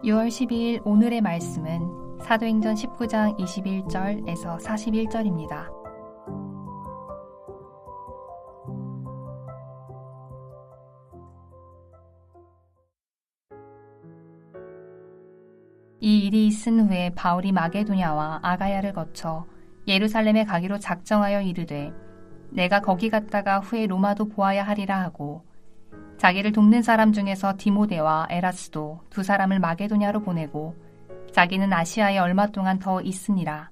6월 12일 오늘의 말씀은 사도행전 19장 21절에서 41절입니다. 이 일이 있은 후에 바울이 마게도냐와 아가야를 거쳐 예루살렘에 가기로 작정하여 이르되 내가 거기 갔다가 후에 로마도 보아야 하리라 하고 자기를 돕는 사람 중에서 디모데와 에라스도 두 사람을 마게도냐로 보내고 자기는 아시아에 얼마 동안 더 있으니라.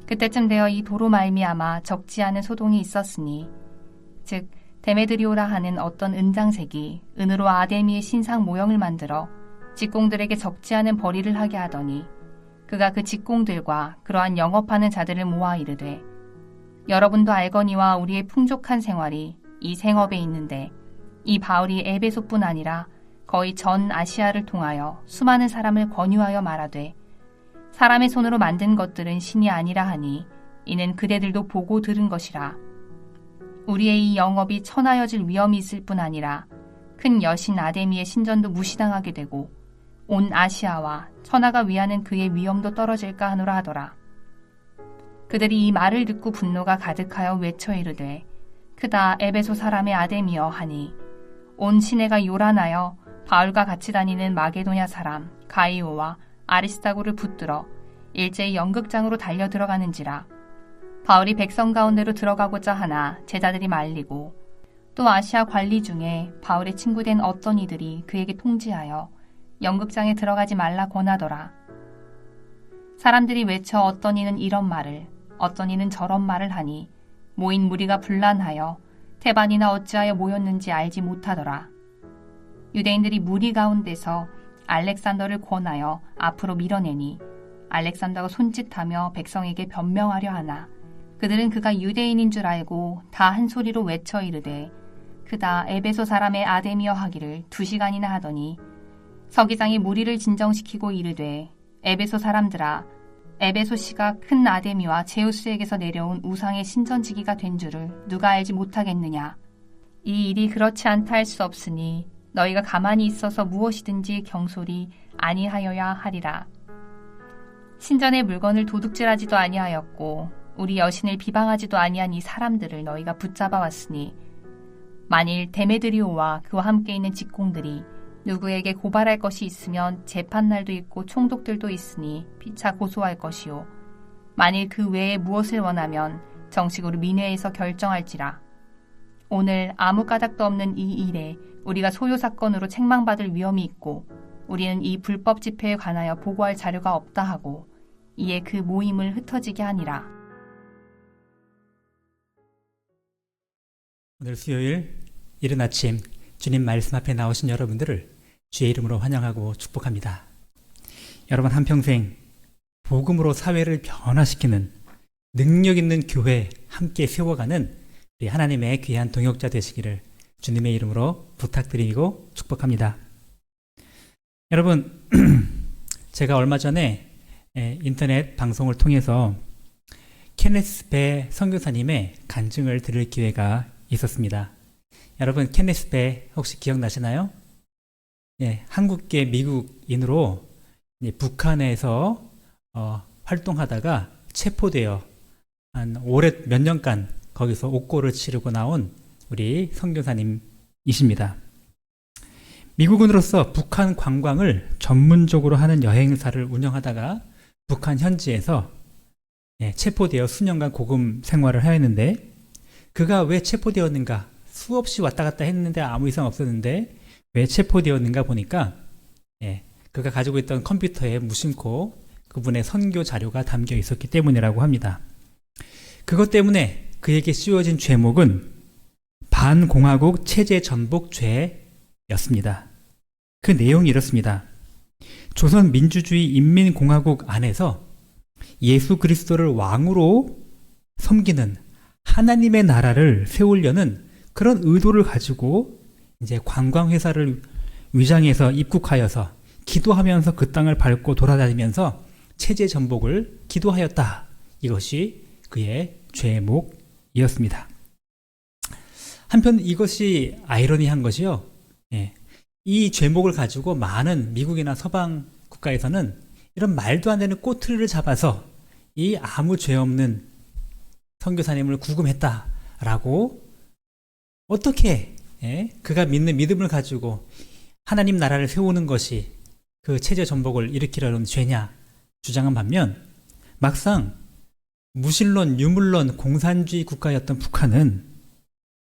그때쯤 되어 이 도로 말미암아 적지 않은 소동이 있었으니 즉 데메드리오라 하는 어떤 은장색이 은으로 아데미의 신상 모형을 만들어 직공들에게 적지 않은 벌이를 하게 하더니 그가 그 직공들과 그러한 영업하는 자들을 모아 이르되 여러분도 알거니와 우리의 풍족한 생활이 이 생업에 있는데 이 바울이 에베소뿐 아니라 거의 전 아시아를 통하여 수많은 사람을 권유하여 말하되 사람의 손으로 만든 것들은 신이 아니라 하니 이는 그대들도 보고 들은 것이라. 우리의 이 영업이 천하여질 위험이 있을 뿐 아니라 큰 여신 아데미의 신전도 무시당하게 되고 온 아시아와 천하가 위하는 그의 위엄도 떨어질까 하노라 하더라. 그들이 이 말을 듣고 분노가 가득하여 외쳐 이르되 크다 에베소 사람의 아데미여 하니 온 시내가 요란하여 바울과 같이 다니는 마게도냐 사람 가이오와 아리스다고를 붙들어 일제히 연극장으로 달려 들어가는지라. 바울이 백성 가운데로 들어가고자 하나 제자들이 말리고 또 아시아 관리 중에 바울의 친구된 어떤 이들이 그에게 통지하여 연극장에 들어가지 말라 권하더라. 사람들이 외쳐 어떤 이는 이런 말을 어떤 이는 저런 말을 하니 모인 무리가 분란하여 태반이나 어찌하여 모였는지 알지 못하더라. 유대인들이 무리 가운데서 알렉산더를 권하여 앞으로 밀어내니 알렉산더가 손짓하며 백성에게 변명하려 하나 그들은 그가 유대인인 줄 알고 다 한 소리로 외쳐 이르되 그다 에베소 사람의 아데미여 하기를 2시간이나 하더니 서기장이 무리를 진정시키고 이르되 에베소 사람들아 에베소시가 큰 아데미와 제우스에게서 내려온 우상의 신전지기가 된 줄을 누가 알지 못하겠느냐. 이 일이 그렇지 않다 할 수 없으니 너희가 가만히 있어서 무엇이든지 경솔히 아니하여야 하리라. 신전의 물건을 도둑질하지도 아니하였고 우리 여신을 비방하지도 아니한 이 사람들을 너희가 붙잡아 왔으니 만일 데메드리오와 그와 함께 있는 직공들이 누구에게 고발할 것이 있으면 재판날도 있고 총독들도 있으니 피차 고소할 것이요 만일 그 외에 무엇을 원하면 정식으로 민회에서 결정할지라. 오늘 아무 까닭도 없는 이 일에 우리가 소요 사건으로 책망받을 위험이 있고 우리는 이 불법 집회에 관하여 보고할 자료가 없다 하고 이에 그 모임을 흩어지게 하니라. 오늘 수요일 이른 아침 주님 말씀 앞에 나오신 여러분들을 주의 이름으로 환영하고 축복합니다. 여러분 한평생 복음으로 사회를 변화시키는 능력 있는 교회 함께 세워가는 우리 하나님의 귀한 동역자 되시기를 주님의 이름으로 부탁드리고 축복합니다. 여러분 제가 얼마 전에 인터넷 방송을 통해서 케네스 배 선교사님의 간증을 들을 기회가 있었습니다. 여러분 케네스 배 혹시 기억나시나요? 한국계 미국인으로 북한에서 활동하다가 체포되어 한 몇 년간 거기서 옥고를 치르고 나온 우리 선교사님이십니다. 미국인으로서 북한 관광을 전문적으로 하는 여행사를 운영하다가 북한 현지에서 체포되어 수년간 고금 생활을 하였는데 그가 왜 체포되었는가? 수없이 왔다 갔다 했는데 아무 이상 없었는데 왜 체포되었는가 보니까 그가 가지고 있던 컴퓨터에 무심코 그분의 선교 자료가 담겨 있었기 때문이라고 합니다. 그것 때문에 그에게 씌워진 죄목은 반공화국 체제 전복 죄였습니다. 그 내용이 이렇습니다. 조선민주주의 인민공화국 안에서 예수 그리스도를 왕으로 섬기는 하나님의 나라를 세우려는 그런 의도를 가지고 이제 관광회사를 위장해서 입국하여서 기도하면서 그 땅을 밟고 돌아다니면서 체제 전복을 기도하였다. 이것이 그의 죄목이었습니다. 한편 이것이 아이러니한 것이요. 이 죄목을 가지고 많은 미국이나 서방 국가에서는 이런 말도 안 되는 꼬투리를 잡아서 이 아무 죄 없는 선교사님을 구금했다라고 어떻게 그가 믿는 믿음을 가지고 하나님 나라를 세우는 것이 그 체제 전복을 일으키려는 죄냐 주장한 반면 막상 무신론, 유물론, 공산주의 국가였던 북한은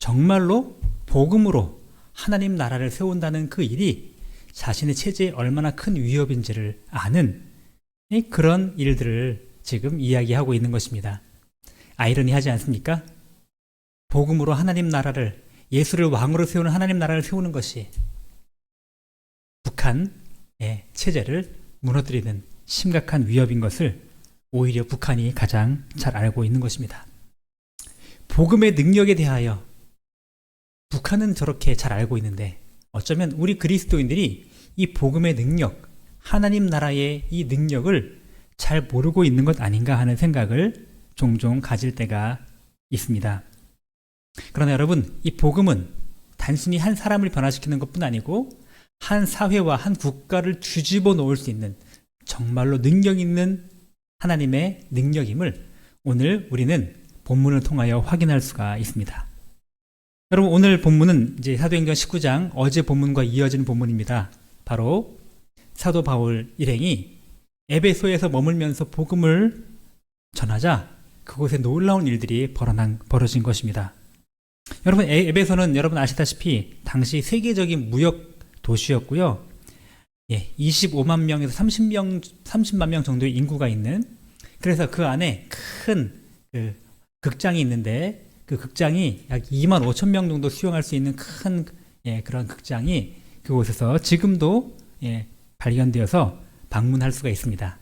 정말로 복음으로 하나님 나라를 세운다는 그 일이 자신의 체제에 얼마나 큰 위협인지를 아는 그런 일들을 지금 이야기하고 있는 것입니다. 아이러니하지 않습니까? 복음으로 하나님 나라를, 예수를 왕으로 세우는 하나님 나라를 세우는 것이 북한의 체제를 무너뜨리는 심각한 위협인 것을 오히려 북한이 가장 잘 알고 있는 것입니다. 복음의 능력에 대하여 북한은 저렇게 잘 알고 있는데 어쩌면 우리 그리스도인들이 이 복음의 능력, 하나님 나라의 이 능력을 잘 모르고 있는 것 아닌가 하는 생각을 종종 가질 때가 있습니다. 그러나 여러분, 이 복음은 단순히 한 사람을 변화시키는 것뿐 아니고 한 사회와 한 국가를 뒤집어 놓을 수 있는 정말로 능력 있는 하나님의 능력임을 오늘 우리는 본문을 통하여 확인할 수가 있습니다. 여러분, 오늘 본문은 이제 사도행전 19장 어제 본문과 이어지는 본문입니다. 바로 사도 바울 일행이 에베소에서 머물면서 복음을 전하자 그곳에 놀라운 일들이 벌어진 것입니다. 여러분, 에베소는 여러분 아시다시피 당시 세계적인 무역 도시였고요. 25만 명에서 30만 명 정도의 인구가 있는, 그래서 그 안에 큰 극장이 있는데 그 극장이 약 2만 5천 명 정도 수용할 수 있는 큰 그런 극장이 그곳에서 지금도 발견되어서 방문할 수가 있습니다.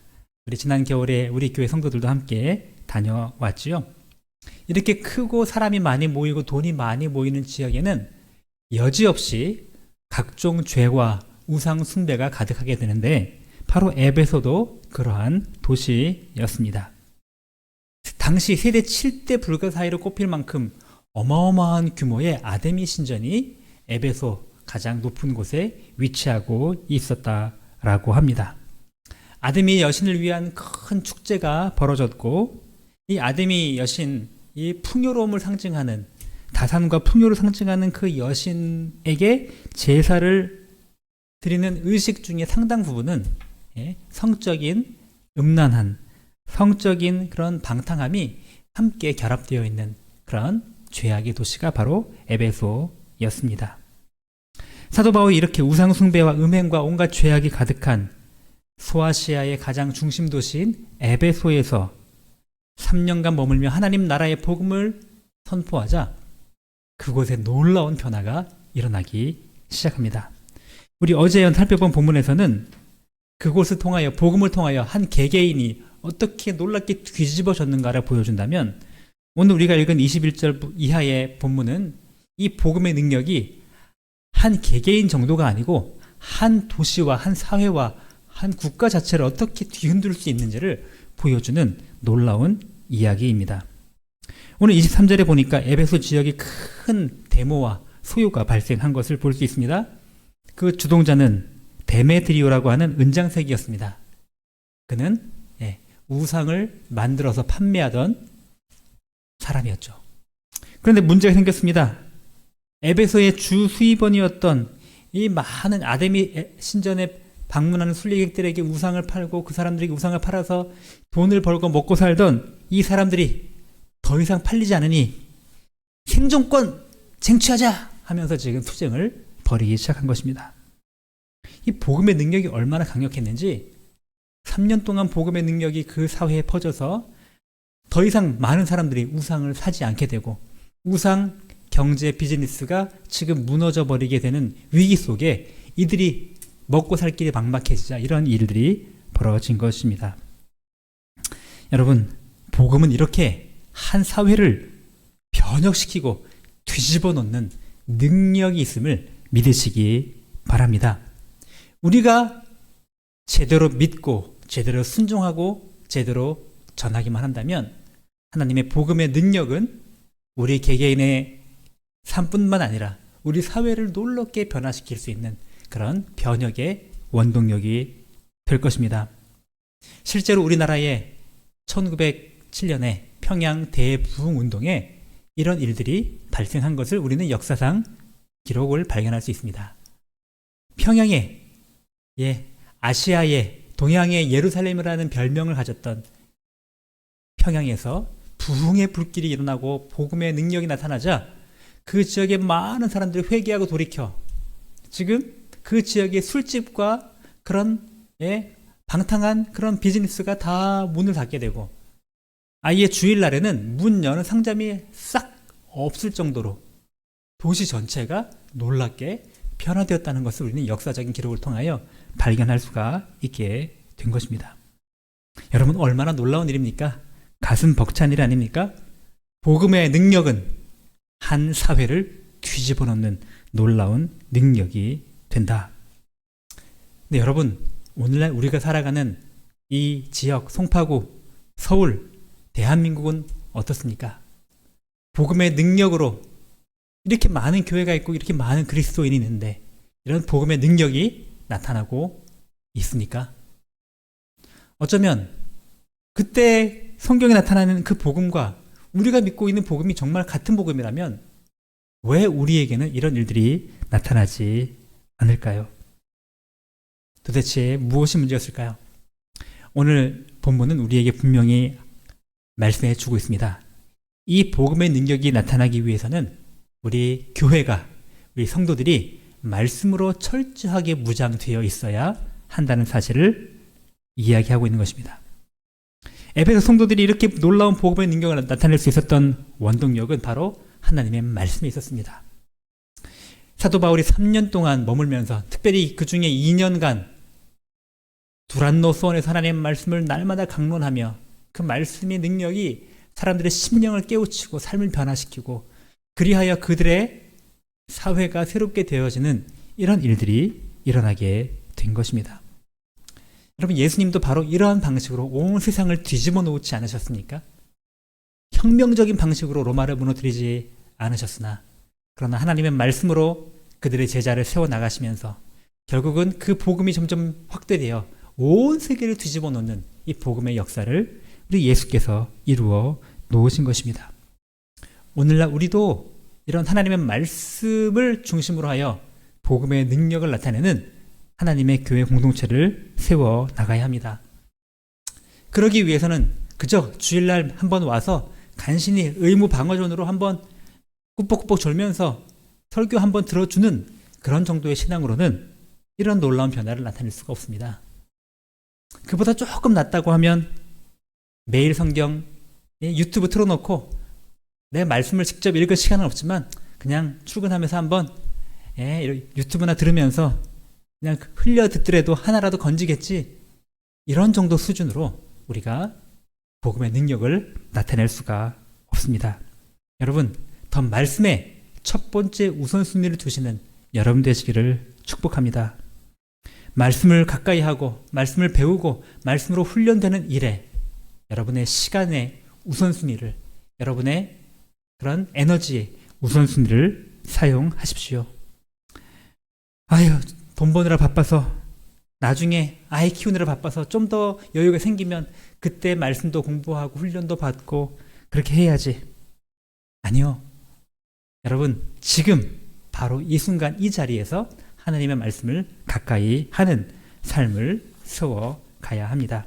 우리 지난 겨울에 우리 교회 성도들도 함께 다녀왔지요. 이렇게 크고 사람이 많이 모이고 돈이 많이 모이는 지역에는 여지없이 각종 죄와 우상 숭배가 가득하게 되는데 바로 에베소도 그러한 도시였습니다. 당시 세대 7대 불가 사이로 꼽힐 만큼 어마어마한 규모의 아데미 신전이 에베소 가장 높은 곳에 위치하고 있었다라고 합니다. 아데미 여신을 위한 큰 축제가 벌어졌고, 이 아데미 여신, 이 풍요로움을 상징하는, 다산과 풍요를 상징하는 그 여신에게 제사를 드리는 의식 중에 상당 부분은 성적인 음란한, 성적인 그런 방탕함이 함께 결합되어 있는 그런 죄악의 도시가 바로 에베소였습니다. 사도 바울이 이렇게 우상 숭배와 음행과 온갖 죄악이 가득한 소아시아의 가장 중심 도시인 에베소에서 3년간 머물며 하나님 나라의 복음을 선포하자 그곳에 놀라운 변화가 일어나기 시작합니다. 우리 어제 살펴본 본문에서는 그곳을 통하여, 복음을 통하여 한 개개인이 어떻게 놀랍게 뒤집어졌는가를 보여준다면, 오늘 우리가 읽은 21절 이하의 본문은 이 복음의 능력이 한 개개인 정도가 아니고 한 도시와 한 사회와 한 국가 자체를 어떻게 뒤흔들 수 있는지를 보여주는 놀라운 이야기입니다. 오늘 23절에 보니까 에베소 지역에 큰 데모와 소요가 발생한 것을 볼 수 있습니다. 그 주동자는 데메드리오라고 하는 은장색이었습니다. 그는 우상을 만들어서 판매하던 사람이었죠. 그런데 문제가 생겼습니다. 에베소의 주 수입원이었던 이 많은 아데미 신전에 방문하는 순례객들에게 우상을 팔고 그 사람들에게 우상을 팔아서 돈을 벌고 먹고 살던 이 사람들이 더 이상 팔리지 않으니 생존권 쟁취하자 하면서 지금 투쟁을 벌이기 시작한 것입니다. 이 복음의 능력이 얼마나 강력했는지 3년 동안 복음의 능력이 그 사회에 퍼져서 더 이상 많은 사람들이 우상을 사지 않게 되고 우상 경제 비즈니스가 지금 무너져 버리게 되는 위기 속에 이들이 먹고 살 길이 막막해지자 이런 일들이 벌어진 것입니다. 여러분, 복음은 이렇게 한 사회를 변혁시키고 뒤집어 놓는 능력이 있음을 믿으시기 바랍니다. 우리가 제대로 믿고 제대로 순종하고 제대로 전하기만 한다면 하나님의 복음의 능력은 우리 개개인의 삶뿐만 아니라 우리 사회를 놀랍게 변화시킬 수 있는 그런 변혁의 원동력이 될 것입니다. 실제로 우리나라의 1907년에 평양 대부흥운동에 이런 일들이 발생한 것을 우리는 역사상 기록을 발견할 수 있습니다. 평양에, 아시아의 동양의 예루살렘이라는 별명을 가졌던 평양에서 부흥의 불길이 일어나고 복음의 능력이 나타나자 그 지역의 많은 사람들이 회개하고 돌이켜 지금 그 지역의 술집과 그런 방탕한 그런 비즈니스가 다 문을 닫게 되고 아예 주일날에는 문 여는 상점이 싹 없을 정도로 도시 전체가 놀랍게 변화되었다는 것을 우리는 역사적인 기록을 통하여 발견할 수가 있게 된 것입니다. 여러분, 얼마나 놀라운 일입니까? 가슴 벅찬 일 아닙니까? 복음의 능력은 한 사회를 뒤집어 놓는 놀라운 능력이 된다. 근데 여러분, 오늘날 우리가 살아가는 이 지역, 송파구, 서울, 대한민국은 어떻습니까? 복음의 능력으로 이렇게 많은 교회가 있고 이렇게 많은 그리스도인이 있는데 이런 복음의 능력이 나타나고 있습니까? 어쩌면 그때 성경에 나타나는 그 복음과 우리가 믿고 있는 복음이 정말 같은 복음이라면 왜 우리에게는 이런 일들이 나타나지 않을까요? 도대체 무엇이 문제였을까요? 오늘 본문은 우리에게 분명히 말씀해 주고 있습니다. 이 복음의 능력이 나타나기 위해서는 우리 교회가, 우리 성도들이 말씀으로 철저하게 무장되어 있어야 한다는 사실을 이야기하고 있는 것입니다. 에베소 성도들이 이렇게 놀라운 복음의 능력을 나타낼 수 있었던 원동력은 바로 하나님의 말씀에 있었습니다. 사도 바울이 3년 동안 머물면서 특별히 그 중에 2년간 두란노 수원에서 하나님의 말씀을 날마다 강론하며 그 말씀의 능력이 사람들의 심령을 깨우치고 삶을 변화시키고 그리하여 그들의 사회가 새롭게 되어지는 이런 일들이 일어나게 된 것입니다. 여러분, 예수님도 바로 이러한 방식으로 온 세상을 뒤집어 놓지 않으셨습니까? 혁명적인 방식으로 로마를 무너뜨리지 않으셨으나 그러나 하나님의 말씀으로 그들의 제자를 세워나가시면서 결국은 그 복음이 점점 확대되어 온 세계를 뒤집어 놓는 이 복음의 역사를 우리 예수께서 이루어 놓으신 것입니다. 오늘날 우리도 이런 하나님의 말씀을 중심으로 하여 복음의 능력을 나타내는 하나님의 교회 공동체를 세워 나가야 합니다. 그러기 위해서는 그저 주일날 한번 와서 간신히 의무 방어전으로 한번 꾸벅꾸벅 졸면서 설교 한번 들어주는 그런 정도의 신앙으로는 이런 놀라운 변화를 나타낼 수가 없습니다. 그보다 조금 낫다고 하면 매일 성경 유튜브 틀어놓고 내 말씀을 직접 읽을 시간은 없지만 그냥 출근하면서 한번 유튜브나 들으면서 그냥 흘려 듣더라도 하나라도 건지겠지, 이런 정도 수준으로 우리가 복음의 능력을 나타낼 수가 없습니다. 여러분, 더 말씀에 첫 번째 우선순위를 두시는 여러분 되시기를 축복합니다. 말씀을 가까이 하고 말씀을 배우고 말씀으로 훈련되는 일에 여러분의 시간의 우선순위를, 여러분의 그런 에너지의 우선순위를 사용하십시오. 아유, 돈 버느라 바빠서, 나중에 아이 키우느라 바빠서 좀 더 여유가 생기면 그때 말씀도 공부하고 훈련도 받고 그렇게 해야지. 아니요. 여러분, 지금 바로 이 순간 이 자리에서 하나님의 말씀을 가까이 하는 삶을 세워가야 합니다.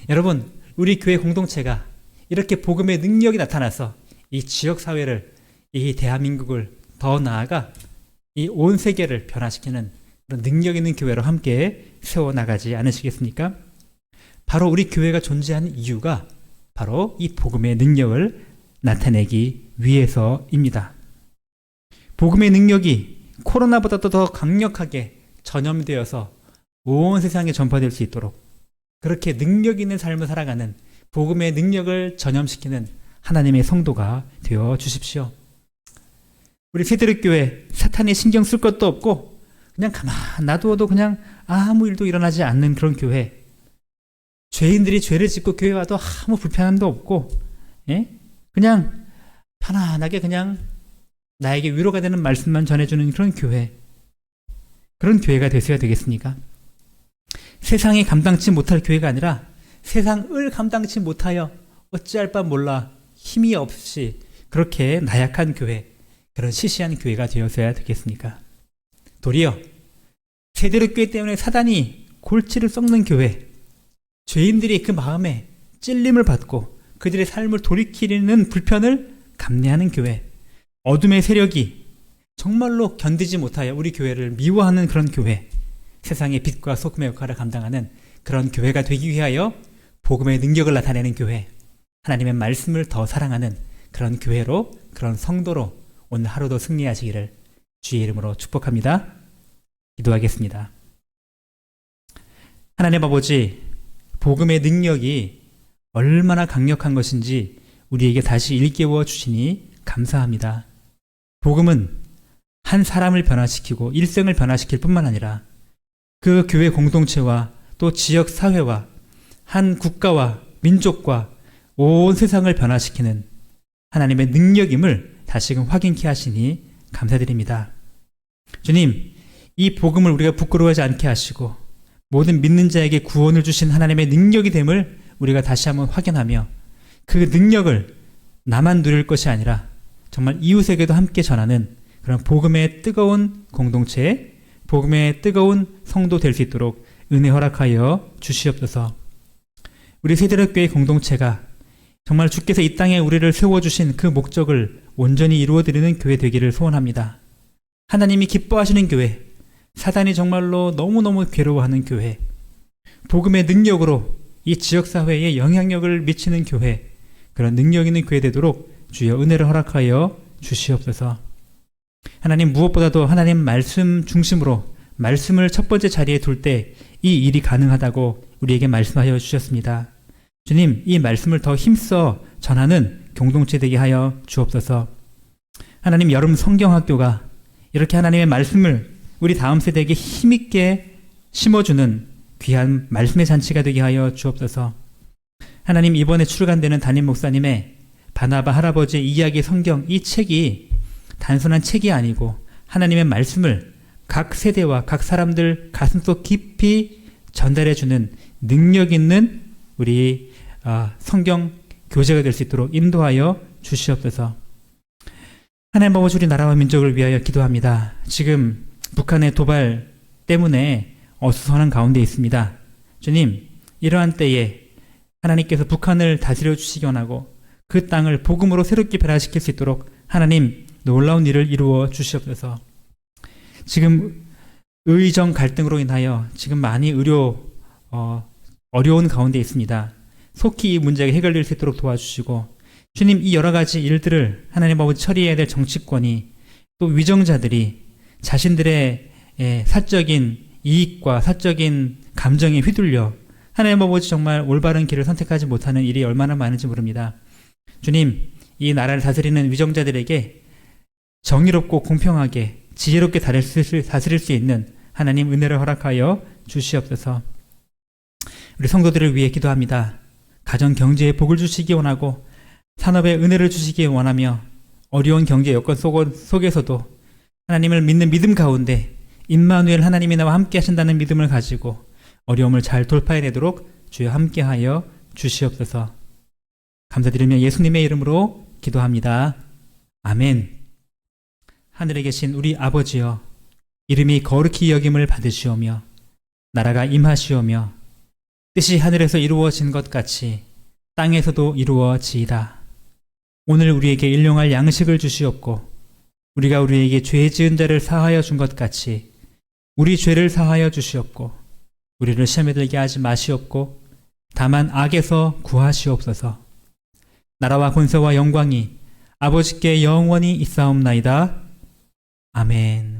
여러분, 우리 교회 공동체가 이렇게 복음의 능력이 나타나서 이 지역사회를, 이 대한민국을 더 나아가 이 온 세계를 변화시키는 그런 능력 있는 교회로 함께 세워나가지 않으시겠습니까? 바로 우리 교회가 존재하는 이유가 바로 이 복음의 능력을 나타내기 위해서입니다. 복음의 능력이 코로나보다도 더 강력하게 전염되어서 온 세상에 전파될 수 있도록 그렇게 능력 있는 삶을 살아가는 복음의 능력을 전염시키는 하나님의 성도가 되어 주십시오. 우리 세드릭교회 사탄이 신경 쓸 것도 없고 그냥 가만 놔두어도 그냥 아무 일도 일어나지 않는 그런 교회, 죄인들이 죄를 짓고 교회 와도 아무 불편함도 없고 그냥 편안하게 그냥 나에게 위로가 되는 말씀만 전해주는 그런 교회, 그런 교회가 되셔야 되겠습니까? 세상이 감당치 못할 교회가 아니라 세상을 감당치 못하여 어찌할 바 몰라 힘이 없이 그렇게 나약한 교회, 그런 시시한 교회가 되어서야 되겠습니까? 도리어 세대로 교회 때문에 사단이 골치를 썩는 교회, 죄인들이 그 마음에 찔림을 받고 그들의 삶을 돌이키는 불편을 감내하는 교회, 어둠의 세력이 정말로 견디지 못하여 우리 교회를 미워하는 그런 교회, 세상의 빛과 소금의 역할을 감당하는 그런 교회가 되기 위하여 복음의 능력을 나타내는 교회, 하나님의 말씀을 더 사랑하는 그런 교회로, 그런 성도로 오늘 하루도 승리하시기를 주의 이름으로 축복합니다. 기도하겠습니다. 하나님 아버지, 복음의 능력이 얼마나 강력한 것인지 우리에게 다시 일깨워 주시니 감사합니다. 복음은 한 사람을 변화시키고 일생을 변화시킬 뿐만 아니라 그 교회 공동체와 또 지역 사회와 한 국가와 민족과 온 세상을 변화시키는 하나님의 능력임을 다시금 확인케 하시니 감사드립니다. 주님, 이 복음을 우리가 부끄러워하지 않게 하시고 모든 믿는 자에게 구원을 주신 하나님의 능력이 됨을 우리가 다시 한번 확인하며 그 능력을 나만 누릴 것이 아니라 정말 이웃에게도 함께 전하는 그런 복음의 뜨거운 공동체, 복음의 뜨거운 성도 될 수 있도록 은혜 허락하여 주시옵소서. 우리 세대력교회 공동체가 정말 주께서 이 땅에 우리를 세워주신 그 목적을 온전히 이루어드리는 교회 되기를 소원합니다. 하나님이 기뻐하시는 교회, 사단이 정말로 너무너무 괴로워하는 교회, 복음의 능력으로 이 지역사회에 영향력을 미치는 교회, 그런 능력 있는 교회 되도록 주여 은혜를 허락하여 주시옵소서. 하나님, 무엇보다도 하나님 말씀 중심으로 말씀을 첫 번째 자리에 둘 때 이 일이 가능하다고 우리에게 말씀하여 주셨습니다. 주님, 이 말씀을 더 힘써 전하는 공동체 되게 하여 주옵소서. 하나님, 여름 성경학교가 이렇게 하나님의 말씀을 우리 다음 세대에게 힘있게 심어주는 귀한 말씀의 잔치가 되게 하여 주옵소서. 하나님, 이번에 출간되는 담임 목사님의 바나바 할아버지의 이야기 성경, 이 책이 단순한 책이 아니고 하나님의 말씀을 각 세대와 각 사람들 가슴속 깊이 전달해주는 능력 있는 우리 성경 교재가 될 수 있도록 인도하여 주시옵소서. 하나님 아버지, 우리 나라와 민족을 위하여 기도합니다. 지금 북한의 도발 때문에 어수선한 가운데 있습니다. 주님, 이러한 때에 하나님께서 북한을 다스려 주시기 원하고 그 땅을 복음으로 새롭게 변화시킬 수 있도록 하나님 놀라운 일을 이루어 주시옵소서. 지금 의정 갈등으로 인하여 지금 많이 어려운 가운데 있습니다. 속히 이 문제가 해결될 수 있도록 도와주시고, 주님, 이 여러 가지 일들을 하나님 아버지 처리해야 될 정치권이 또 위정자들이 자신들의 사적인 이익과 사적인 감정에 휘둘려 하나님 아버지 정말 올바른 길을 선택하지 못하는 일이 얼마나 많은지 모릅니다. 주님, 이 나라를 다스리는 위정자들에게 정의롭고 공평하게 지혜롭게 다스릴 수 있는 하나님 은혜를 허락하여 주시옵소서. 우리 성도들을 위해 기도합니다. 가정 경제에 복을 주시기 원하고 산업에 은혜를 주시기 원하며 어려운 경제 여건 속에서도 하나님을 믿는 믿음 가운데 임마누엘 하나님이 나와 함께 하신다는 믿음을 가지고 어려움을 잘 돌파해내도록 주여 함께하여 주시옵소서. 감사드리며 예수님의 이름으로 기도합니다. 아멘. 하늘에 계신 우리 아버지여, 이름이 거룩히 여김을 받으시오며 나라가 임하시오며 뜻이 하늘에서 이루어진 것 같이 땅에서도 이루어지이다. 오늘 우리에게 일용할 양식을 주시옵고 우리가 우리에게 죄 지은 자를 사하여 준 것 같이 우리 죄를 사하여 주시옵고 우리를 시험에 들게 하지 마시옵고 다만 악에서 구하시옵소서. 나라와 권세와 영광이 아버지께 영원히 있사옵나이다. 아멘.